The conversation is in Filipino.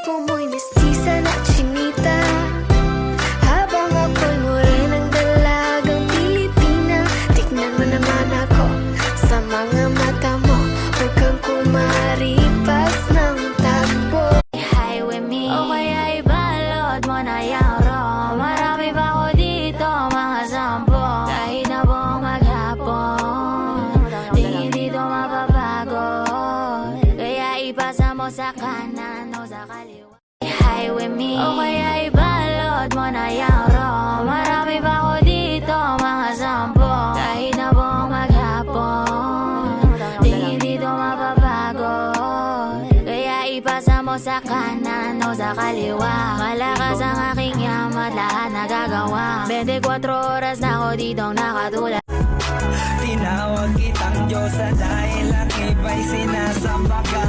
tipo mo'y mestiza na chinita, habang ako'y morenang dalagang Pilipina. Tignan mo naman ako sa mga mata mo, huwag kang kumaripas ng takbo. Hi with me, o kaya ibalot mo na yung ro. Marami pa ko dito, mga sampo. Kahit na buong maghapon, di hindi to mapapago. Kaya ipasa mo sa kanan o sa kaliwa. Hi with me, o kaya ibalot mo na yung ro. Marami pa ko dito, mga sampo. Kahit na buong maghapon, di hindi to mapapago. Kaya ipasa mo sa kanan o sa kaliwa. Malakas ang aking yamat, lahat nagagawa. 24 oras na ako ditong nakatulad. Tinawag kitang Diyosa dahil ang iba'y sinasamba ka.